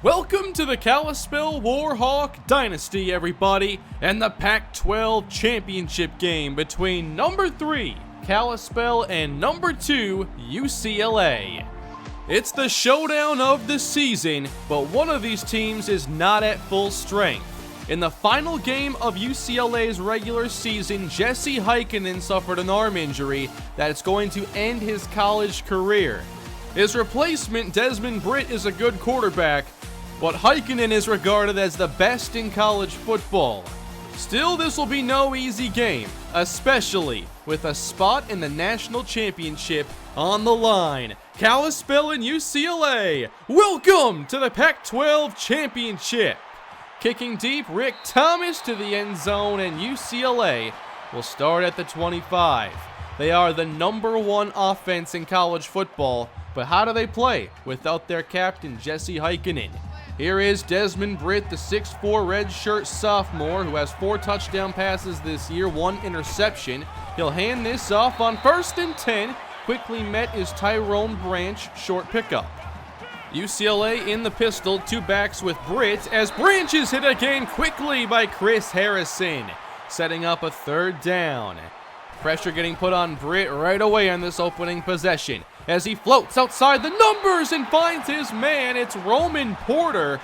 Welcome to the Kalispell Warhawk Dynasty, everybody, and the Pac-12 championship game between number 3, Kalispell, and number 2, UCLA. It's the showdown of the season, but one of these teams is not at full strength. In the final game of UCLA's regular season, Jessie Heikenen suffered an arm injury that is going to end his college career. His replacement, Desmond Britt, is a good quarterback, but Heikenen is regarded as the best in college football. Still, this will be no easy game, especially with a spot in the national championship on the line. Kalispell and UCLA, welcome to the Pac-12 championship. Kicking deep, Rick Thomas to the end zone, and UCLA will start at the 25. They are the number 1 offense in college football, but how do they play without their captain, Jessie Heikenen? Here is Desmond Britt, the 6'4 redshirt sophomore who has 4 touchdown passes this year, 1 interception. He'll hand this off on 1st and 10. Quickly met is Tyrone Branch, short pickup. UCLA in the pistol, 2 backs with Britt as Branch is hit again quickly by Chris Harrison, setting up a 3rd down. Pressure getting put on Britt right away on this opening possession as he floats outside the numbers and finds his man. It's Roman Porter,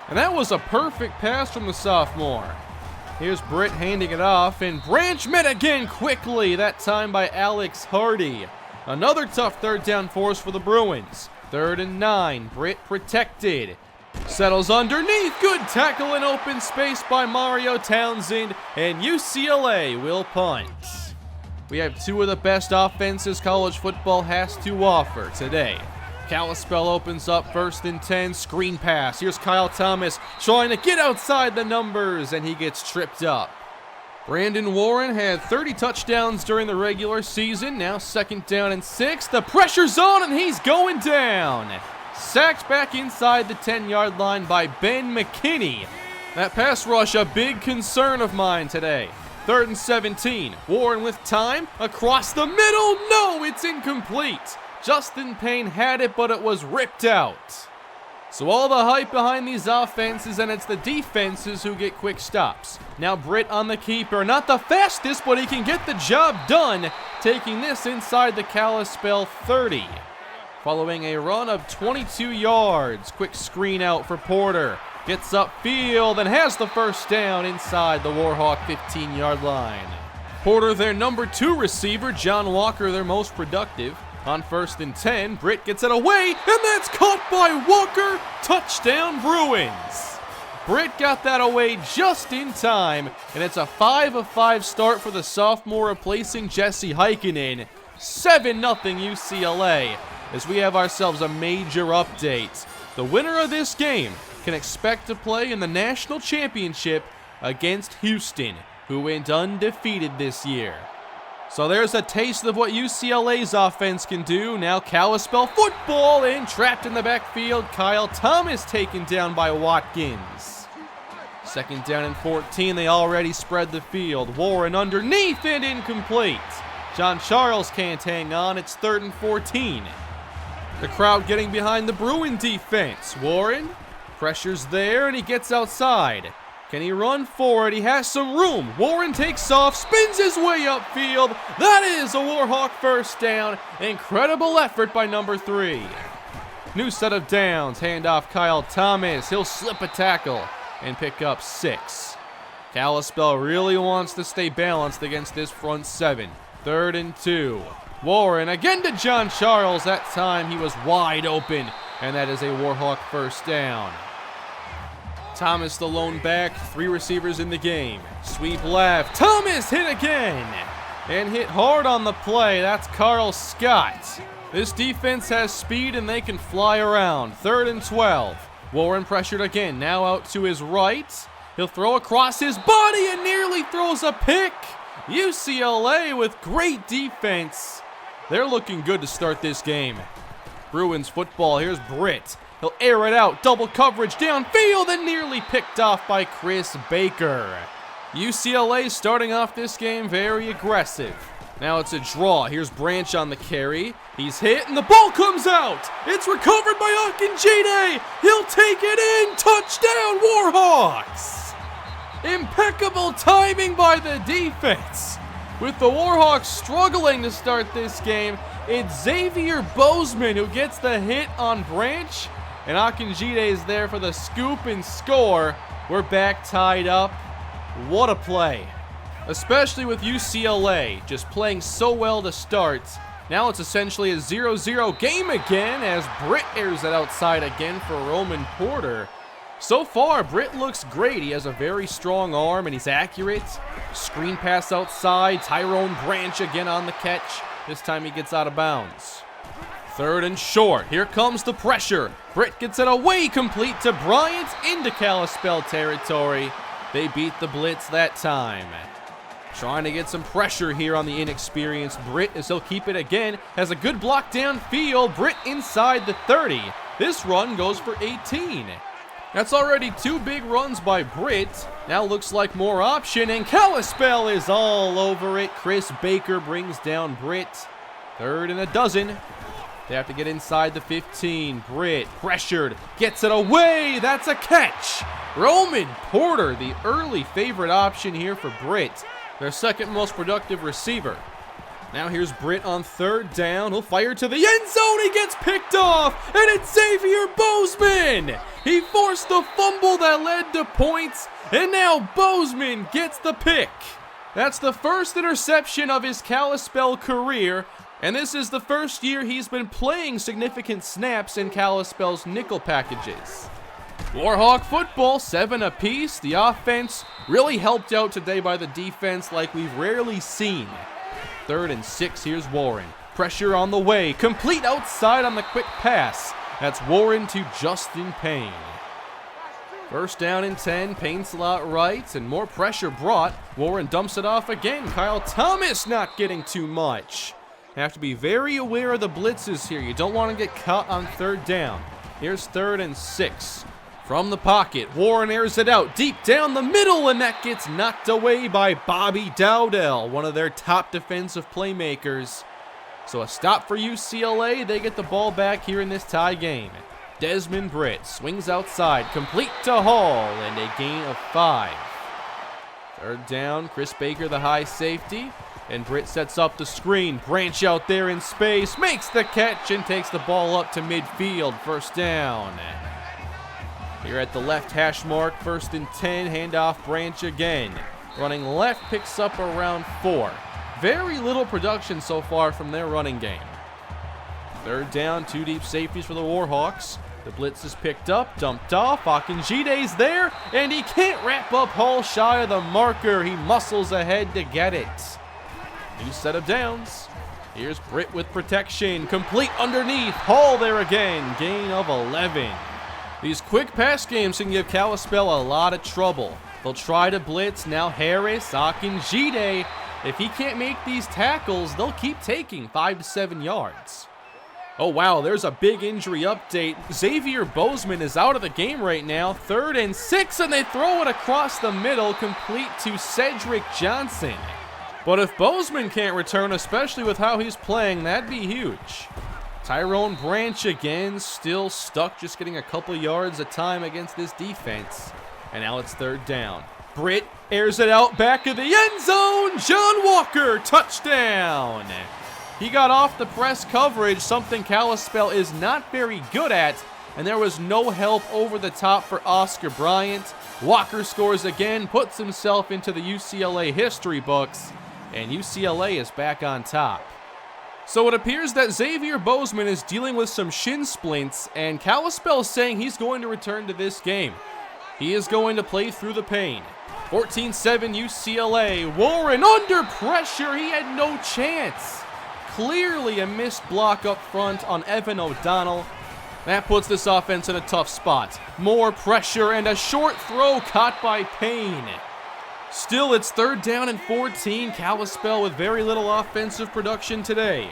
and that was a perfect pass from the sophomore. Here's Britt handing it off, and Branch met again quickly, that time by Alex Hardy. Another tough 3rd down force for the Bruins. 3rd and 9, Britt protected. Settles underneath, good tackle in open space by Mario Townsend, and UCLA will punt. We have 2 of the best offenses college football has to offer today. Kalispell opens up 1st and 10, screen pass. Here's Kyle Thomas trying to get outside the numbers, and he gets tripped up. Brandon Warren had 30 touchdowns during the regular season. Now 2nd down and 6. The pressure's on, and he's going down. Sacked back inside the 10-yard line by Ben McKinney. That pass rush, a big concern of mine today. 3rd and 17. Warren with time. Across the middle. No, it's incomplete. Justin Payne had it, but it was ripped out. So all the hype behind these offenses, and it's the defenses who get quick stops. Now Britt on the keeper. Not the fastest, but he can get the job done, taking this inside the Kalispell 30. Following a run of 22 yards. Quick screen out for Porter. Gets upfield and has the 1st down inside the Warhawk 15-yard line. Porter, their number 2 receiver. John Walker, their most productive. On 1st and 10, Britt gets it away, and that's caught by Walker. Touchdown, Bruins. Britt got that away just in time, and it's a 5 of 5 start for the sophomore replacing Jessie Heikenen. 7-0 UCLA, as we have ourselves a major update. The winner of this game can expect to play in the national championship against Houston, who went undefeated this year. So there's a taste of what UCLA's offense can do. Now Kalispell football, and trapped in the backfield, Kyle Thomas taken down by Watkins. 2nd down and 14, they already spread the field. Warren underneath and incomplete. John Charles can't hang on, it's 3rd and 14. The crowd getting behind the Bruin defense. Warren, pressure's there, and he gets outside. Can he run forward? He has some room. Warren takes off, spins his way upfield. That is a Warhawk 1st down. Incredible effort by number 3. New set of downs. Handoff Kyle Thomas. He'll slip a tackle and pick up 6. Kalispell really wants to stay balanced against this front 7. 3rd and 2. Warren again to John Charles. That time he was wide open, and that is a Warhawk 1st down. Thomas the lone back, 3 receivers in the game. Sweep left, Thomas hit again, and hit hard on the play. That's Carl Scott. This defense has speed and they can fly around. 3rd and 12. Warren pressured again, now out to his right. He'll throw across his body and nearly throws a pick. UCLA with great defense. They're looking good to start this game. Bruins football, here's Britt. He'll air it out, double coverage downfield, and nearly picked off by Chris Baker. UCLA starting off this game very aggressive. Now it's a draw. Here's Branch on the carry. He's hit and the ball comes out. It's recovered by Akinjide. He'll take it in. Touchdown, Warhawks. Impeccable timing by the defense. With the Warhawks struggling to start this game, it's Xavier Bozeman who gets the hit on Branch. And Akinjide is there for the scoop and score. We're back tied up. What a play. Especially with UCLA just playing so well to start. Now it's essentially a 0-0 game again as Britt airs it outside again for Roman Porter. So far, Britt looks great. He has a very strong arm and he's accurate. Screen pass outside. Tyrone Branch again on the catch. This time he gets out of bounds. 3rd and short. Here comes the pressure. Britt gets it away, complete to Bryant into Kalispell territory. They beat the blitz that time. Trying to get some pressure here on the inexperienced Britt as he'll keep it again. Has a good block downfield. Britt inside the 30. This run goes for 18. That's already 2 big runs by Britt. Now looks like more option, and Kalispell is all over it. Chris Baker brings down Britt. 3rd and a dozen. They have to get inside the 15. Britt pressured, gets it away. That's a catch. Roman Porter, the early favorite option here for Britt, their 2nd most productive receiver. Now here's Britt on 3rd down. He'll fire to the end zone. He gets picked off, and it's Xavier Bozeman. He forced the fumble that led to points, and now Bozeman gets the pick. That's the first interception of his Kalispell career, and this is the first year he's been playing significant snaps in Kalispell's nickel packages. Warhawk football, 7 apiece. The offense really helped out today by the defense like we've rarely seen. 3rd and 6, here's Warren. Pressure on the way, complete outside on the quick pass. That's Warren to Justin Payne. 1st down and 10, Payne slot right, and more pressure brought. Warren dumps it off again. Kyle Thomas not getting too much. Have to be very aware of the blitzes here. You don't want to get caught on 3rd down. Here's 3rd and 6. From the pocket, Warren airs it out deep down the middle, and that gets knocked away by Bobby Dowdell, one of their top defensive playmakers. So a stop for UCLA. They get the ball back here in this tie game. Desmond Britt swings outside, complete to Hall, and a gain of 5. 3rd down, Chris Baker, the high safety, and Britt sets up the screen. Branch out there in space, makes the catch, and takes the ball up to midfield. 1st down. Here at the left hash mark, 1st and 10, handoff Branch again. Running left, picks up around 4. Very little production so far from their running game. 3rd down, 2 deep safeties for the Warhawks. The blitz is picked up, dumped off. Akinjide's there, and he can't wrap up Hall shy of the marker. He muscles ahead to get it. New set of downs. Here's Britt with protection, complete underneath. Hall there again, gain of 11. These quick pass games can give Kalispell a lot of trouble. They'll try to blitz. Now Harris, Akinjide. If he can't make these tackles, they'll keep taking 5 to 7 yards. Oh wow, there's a big injury update. Xavier Bozeman is out of the game right now. 3rd and 6, and they throw it across the middle, complete to Cedric Johnson. But if Bozeman can't return, especially with how he's playing, that'd be huge. Tyrone Branch again, still stuck, just getting a couple yards a time against this defense. And now it's 3rd down. Britt airs it out back of the end zone. John Walker, touchdown. He got off the press coverage, something Kalispell is not very good at, and there was no help over the top for Oscar Bryant. Walker scores again, puts himself into the UCLA history books, and UCLA is back on top. So it appears that Xavier Bozeman is dealing with some shin splints, and Kalispell is saying he's going to return to this game. He is going to play through the pain. 14-7 UCLA. Warren under pressure. He had no chance. Clearly a missed block up front on Evan O'Donnell. That puts this offense in a tough spot. More pressure and a short throw caught by Payne. Still, it's 3rd down and 14. Kalispell with very little offensive production today.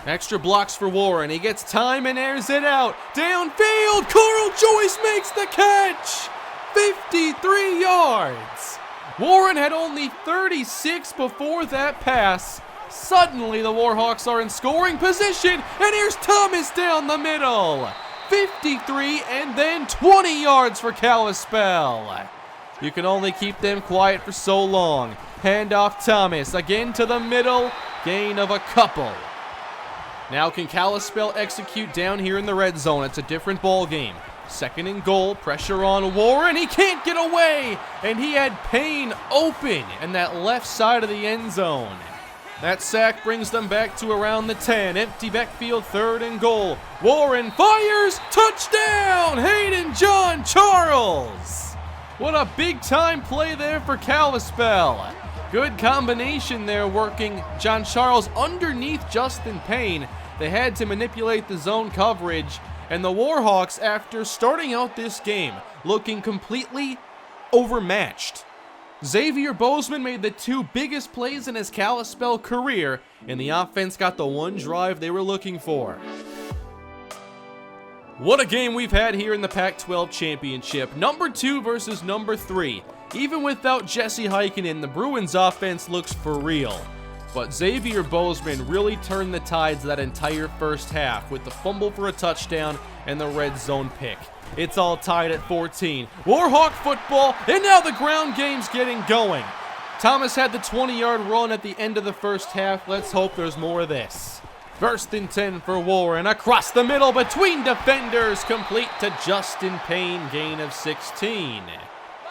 Extra blocks for Warren. He gets time and airs it out. Downfield, Carl Joyce makes the catch. 53 yards. Warren had only 36 before that pass, Suddenly, the Warhawks are in scoring position, and here's Thomas down the middle. 53 and then 20 yards for Kalispell. You can only keep them quiet for so long. Handoff Thomas, again to the middle, gain of a couple. Now can Kalispell execute down here in the red zone? It's a different ball game. Second and goal, pressure on Warren, he can't get away, and he had Payne open in that left side of the end zone. That sack brings them back to around the 10, empty backfield, third and goal. Warren fires, touchdown, Hayden John Charles. What a big time play there for Kalispell. Good combination there working John Charles underneath Justin Payne. They had to manipulate the zone coverage, and the Warhawks, after starting out this game looking completely overmatched, Xavier Bozeman made the two biggest plays in his Kalispell career, and the offense got the one drive they were looking for. What a game we've had here in the Pac-12 championship. Number 2 versus number 3. Even without Jessie Heikenen, the Bruins offense looks for real. But Xavier Bozeman really turned the tides that entire first half with the fumble for a touchdown and the red zone pick. It's all tied at 14. Warhawk football, and now the ground game's getting going. Thomas had the 20-yard run at the end of the first half. Let's hope there's more of this. First and 10 for Warren, across the middle between defenders, complete to Justin Payne, gain of 16.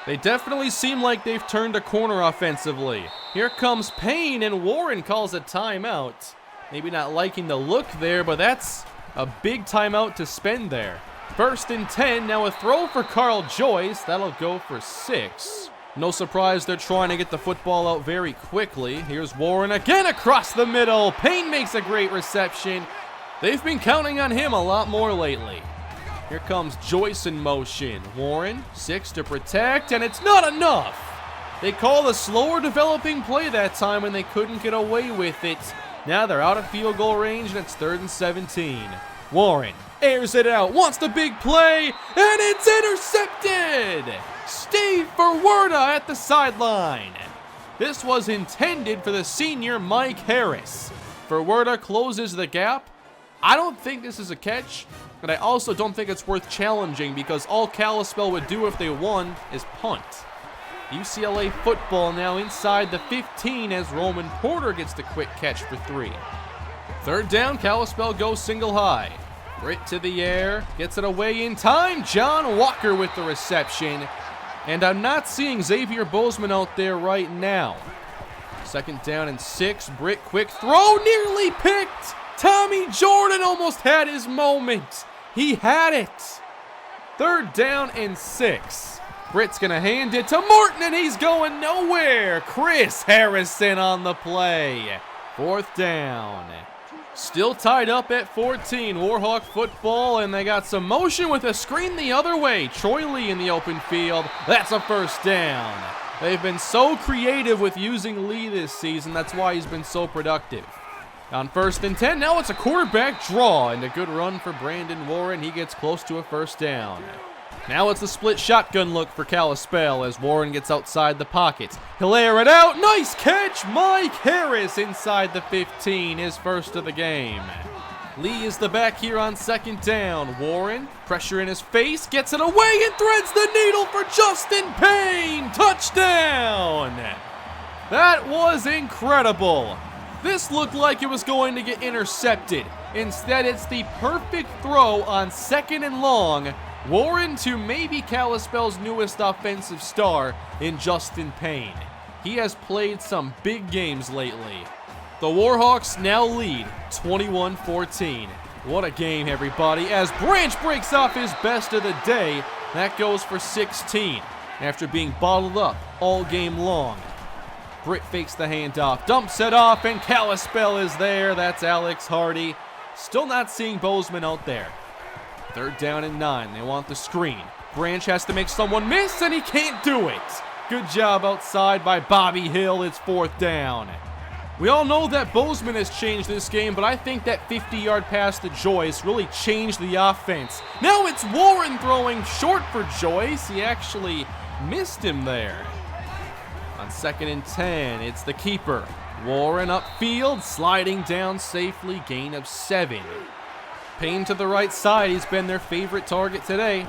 They definitely seem like they've turned a corner offensively. Here comes Payne, and Warren calls a timeout. Maybe not liking the look there, but that's a big timeout to spend there. First and 10, now a throw for Carl Joyce. That'll go for 6. No surprise they're trying to get the football out very quickly. Here's Warren again across the middle. Payne makes a great reception. They've been counting on him a lot more lately. Here comes Joyce in motion. Warren, 6 to protect, and it's not enough. They call a slower developing play that time, and they couldn't get away with it. Now they're out of field goal range, and it's 3rd and 17. Warren airs it out, wants the big play, and it's intercepted! Steve Ferwerda at the sideline. This was intended for the senior Mike Harris. Ferwerda closes the gap. I don't think this is a catch, but I also don't think it's worth challenging because all Kalispell would do if they won is punt. UCLA football now inside the 15 as Roman Porter gets the quick catch for 3. Third down, Kalispell goes single high. Britt to the air, gets it away in time. John Walker with the reception. And I'm not seeing Xavier Bozeman out there right now. Second down and 6. Britt, quick throw, nearly picked. Tommy Jordan almost had his moment. He had it. Third down and 6. Britt's going to hand it to Martin, and he's going nowhere. Chris Harrison on the play. Fourth down. Still tied up at 14. Warhawk football, and they got some motion with a screen the other way. Troy Lee in the open field. That's a first down. They've been so creative with using Lee this season. That's why he's been so productive. On 1st and 10, now it's a quarterback draw, and a good run for Brandon Warren. He gets close to a first down. Now it's a split shotgun look for Kalispell as Warren gets outside the pocket. He'll air it out. Nice catch. Mike Harris inside the 15, his first of the game. Lee is the back here on 2nd down. Warren, pressure in his face, gets it away and threads the needle for Justin Payne. Touchdown. That was incredible. This looked like it was going to get intercepted. Instead, it's the perfect throw on 2nd and long. Warren to maybe Kalispell's newest offensive star in Justin Payne. He has played some big games lately. The Warhawks now lead 21-14. What a game, everybody, as Branch breaks off his best of the day. That goes for 16 after being bottled up all game long. Britt fakes the handoff, dumps it off, and Kalispell is there. That's Alex Hardy. Still not seeing Bozeman out there. 3rd down and 9. They want the screen. Branch has to make someone miss, and he can't do it. Good job outside by Bobby Hill. It's 4th down. We all know that Bozeman has changed this game, but I think that 50-yard pass to Joyce really changed the offense. Now it's Warren throwing short for Joyce. He actually missed him there. On 2nd and 10, it's the keeper. Warren upfield, sliding down safely, gain of 7. Payne to the right side, he's been their favorite target today.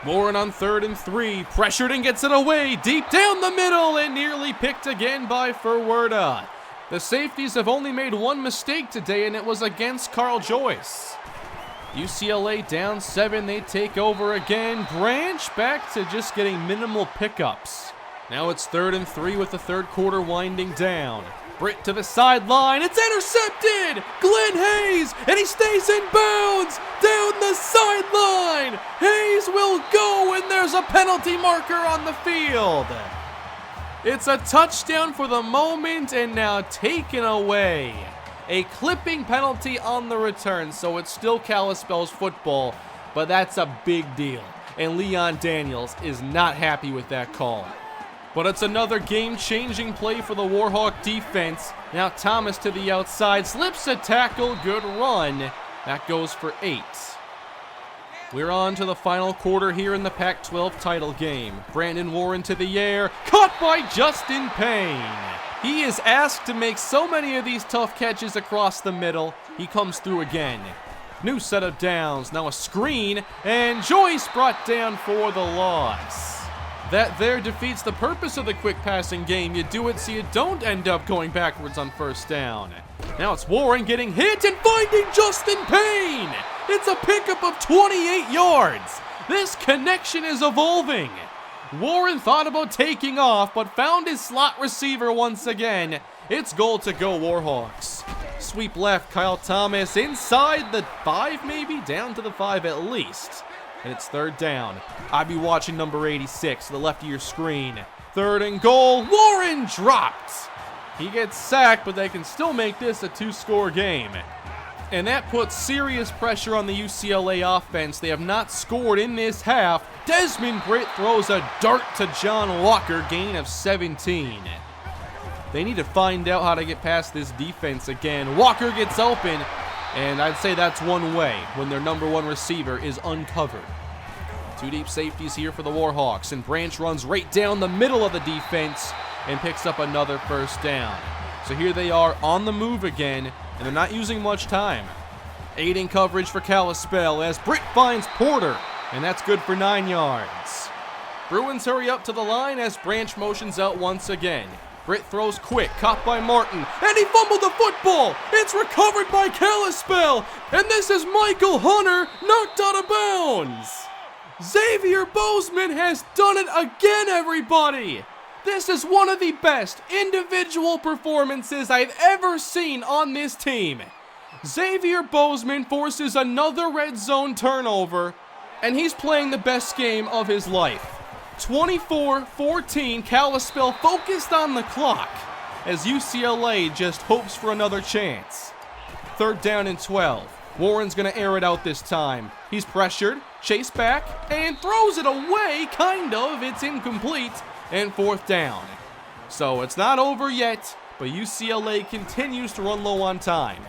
Warren on 3rd and 3, pressured and gets it away, deep down the middle, and nearly picked again by Ferwerda. The safeties have only made one mistake today, and it was against Carl Joyce. UCLA down 7, they take over again. Branch back to just getting minimal pickups. Now it's 3rd and 3 with the third quarter winding down. Britt to the sideline, it's intercepted! Glenn Hayes, and he stays in bounds! Down the sideline! Hayes will go, and there's a penalty marker on the field! It's a touchdown for the moment, and now taken away. A clipping penalty on the return, so it's still Kalispell's football, but that's a big deal, and Leon Daniels is not happy with that call. But it's another game-changing play for the Warhawk defense. Now Thomas to the outside, slips a tackle, good run. That goes for 8. We're on to the final quarter here in the Pac-12 title game. Brandon Warren to the air, caught by Justin Payne. He is asked to make so many of these tough catches across the middle. He comes through again. New set of downs, now a screen, and Joyce brought down for the loss. That there defeats the purpose of the quick passing game. You do it so you don't end up going backwards on first down. Now it's Warren getting hit and finding Justin Payne. It's a pickup of 28 yards. This connection is evolving. Warren thought about taking off, but found his slot receiver once again. It's goal to go Warhawks. Sweep left, Kyle Thomas inside the 5 maybe, down to the 5 at least. And it's 3rd down. I'd be watching number 86, the left of your screen. 3rd and goal, Warren dropped. He gets sacked, but they can still make this a 2-score game. And that puts serious pressure on the UCLA offense. They have not scored in this half. Desmond Britt throws a dart to John Walker, gain of 17. They need to find out how to get past this defense again. Walker gets open. And I'd say that's one way when their number 1 receiver is uncovered. 2 deep safeties here for the Warhawks, and Branch runs right down the middle of the defense and picks up another first down. So here they are on the move again, and they're not using much time. Aiding coverage for Kalispell as Britt finds Porter, and that's good for 9 yards. Bruins hurry up to the line as Branch motions out once again. Britt throws quick, caught by Martin, and he fumbled the football! It's recovered by Kalispell, and this is Michael Hunter knocked out of bounds! Xavier Bozeman has done it again, everybody! This is one of the best individual performances I've ever seen on this team. Xavier Bozeman forces another red zone turnover, and he's playing the best game of his life. 24-14, Kalispell focused on the clock as UCLA just hopes for another chance. 3rd down and 12. Warren's going to air it out this time. He's pressured, chased back, and throws it away, kind of. It's incomplete, and 4th down. So it's not over yet, but UCLA continues to run low on time.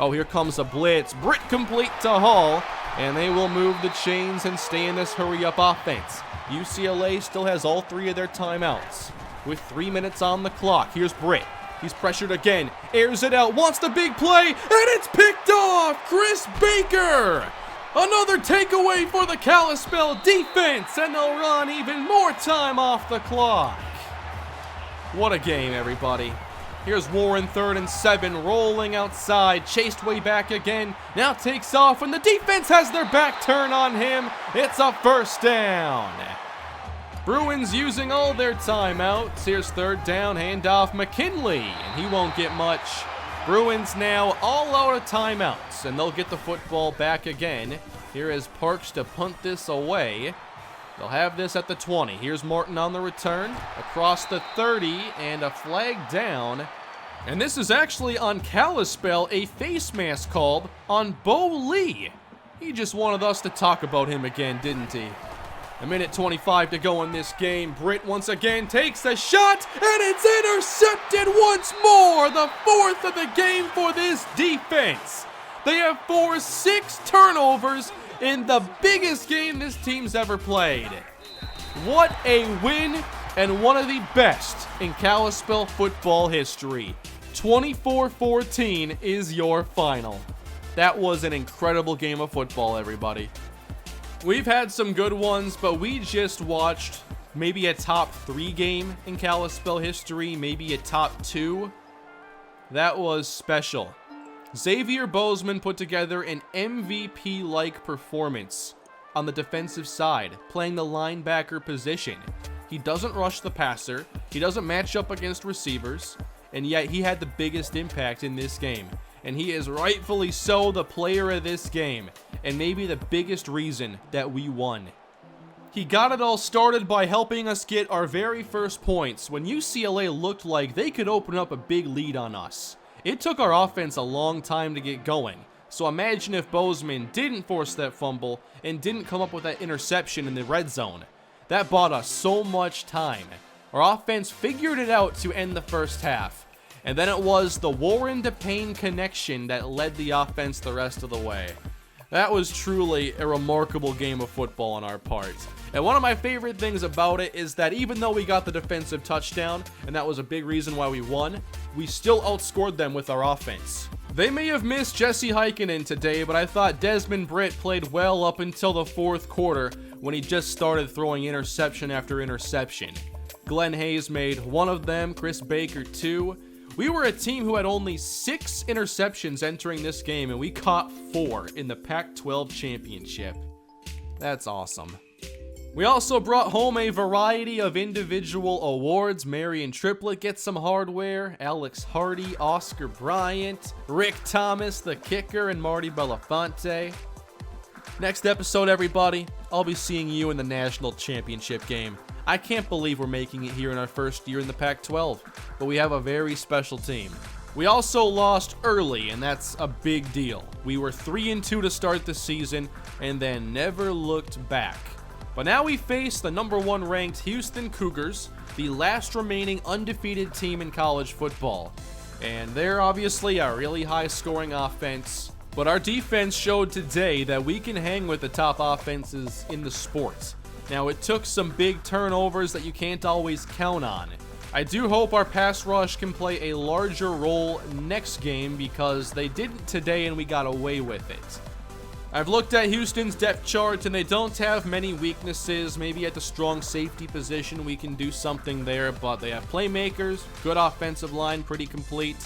Oh, here comes a blitz. Britt complete to Hall, and they will move the chains and stay in this hurry-up offense. UCLA still has all 3 of their timeouts. With 3 minutes on the clock, here's Britt. He's pressured again, airs it out, wants the big play, and it's picked off! Chris Baker! Another takeaway for the Kalispell defense, and they'll run even more time off the clock. What a game, everybody. Here's Warren, 3rd and 7, rolling outside, chased way back again, now takes off, and the defense has their back turned on him. It's a 1st down. Bruins using all their timeouts. Here's 3rd down, handoff McKinley, and he won't get much. Bruins now all out of timeouts, and they'll get the football back again. Here is Parks to punt this away. They'll have this at the 20. Here's Martin on the return, across the 30, and a flag down. And this is actually on Kalispell, a face mask called on Bo Lee. He just wanted us to talk about him again, didn't he? A minute 25 to go in this game. Britt once again takes a shot, and it's intercepted once more. The 4th of the game for this defense. They have forced 6 turnovers in the biggest game this team's ever played. What a win, and one of the best in Kalispell football history. 24-14 is your final. That was an incredible game of football, everybody. We've had some good ones, but we just watched maybe a top 3 game in Kalispell history, maybe a top 2. That was special. Xavier Bozeman put together an MVP-like performance on the defensive side, playing the linebacker position. He doesn't rush the passer, he doesn't match up against receivers, and yet he had the biggest impact in this game. And he is rightfully so the player of this game, and maybe the biggest reason that we won. He got it all started by helping us get our very first points when UCLA looked like they could open up a big lead on us. It took our offense a long time to get going, so imagine if Bozeman didn't force that fumble and didn't come up with that interception in the red zone. That bought us so much time. Our offense figured it out to end the first half, and then it was the Warren to Payne connection that led the offense the rest of the way. That was truly a remarkable game of football on our part. And one of my favorite things about it is that even though we got the defensive touchdown, and that was a big reason why we won, we still outscored them with our offense. They may have missed Jessie Heikenen today, but I thought Desmond Britt played well up until the fourth quarter when he just started throwing interception after interception. Glenn Hayes made one of them, Chris Baker 2. We were a team who had only 6 interceptions entering this game, and we caught 4 in the Pac-12 championship. That's awesome. We also brought home a variety of individual awards. Marion Triplett gets some hardware, Alex Hardy, Oscar Bryant, Rick Thomas, the kicker, and Marty Belafonte. Next episode, everybody, I'll be seeing you in the national championship game. I can't believe we're making it here in our first year in the Pac-12, but we have a very special team. We also lost early, and that's a big deal. We were 3-2 to start the season, and then never looked back. But now we face the number 1 ranked Houston Cougars, the last remaining undefeated team in college football. And they're obviously a really high scoring offense, but our defense showed today that we can hang with the top offenses in the sport. Now, it took some big turnovers that you can't always count on. I do hope our pass rush can play a larger role next game because they didn't today and we got away with it. I've looked at Houston's depth chart and they don't have many weaknesses. Maybe at the strong safety position we can do something there, but they have playmakers, good offensive line, pretty complete.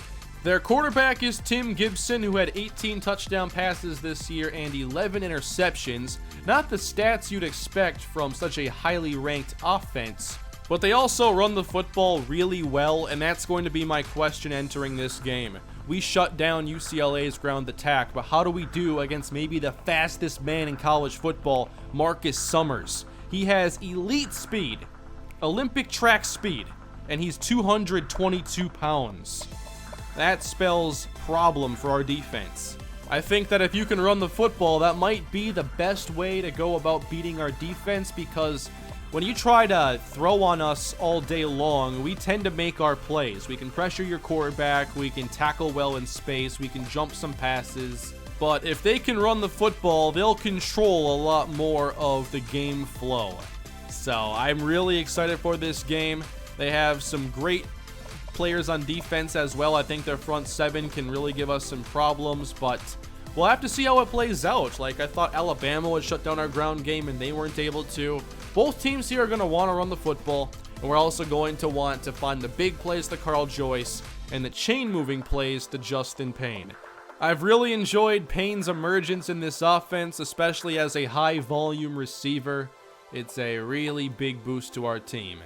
Their quarterback is Tim Gibson, who had 18 touchdown passes this year and 11 interceptions. Not the stats you'd expect from such a highly ranked offense, but they also run the football really well, and that's going to be my question entering this game. We shut down UCLA's ground attack, but how do we do against maybe the fastest man in college football, Marcus Summers? He has elite speed, Olympic track speed, and he's 222 pounds. That spells problem for our defense. I think that if you can run the football, that might be the best way to go about beating our defense, because when you try to throw on us all day long, we tend to make our plays. We can pressure your quarterback, we can tackle well in space, we can jump some passes. But if they can run the football, they'll control a lot more of the game flow. So I'm really excited for this game. They have some great players on defense as well. I think their front 7 can really give us some problems, but we'll have to see how it plays out. Like, I thought Alabama would shut down our ground game and they weren't able to. Both teams here are going to want to run the football, and we're also going to want to find the big plays to Carl Joyce and the chain moving plays to Justin Payne. I've really enjoyed Payne's emergence in this offense, especially as a high volume receiver. It's a really big boost to our team.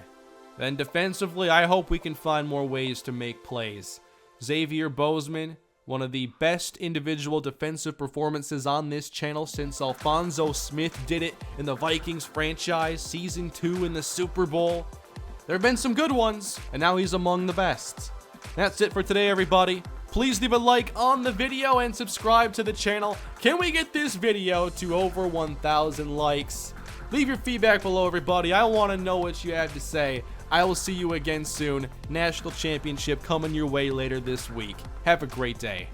Then defensively, I hope we can find more ways to make plays. Xavier Bozeman, one of the best individual defensive performances on this channel since Alphonso Smith did it in the Vikings franchise, Season 2 in the Super Bowl. There have been some good ones, and now he's among the best. That's it for today, everybody. Please leave a like on the video and subscribe to the channel. Can we get this video to over 1,000 likes? Leave your feedback below, everybody. I want to know what you have to say. I will see you again soon. National championship coming your way later this week. Have a great day.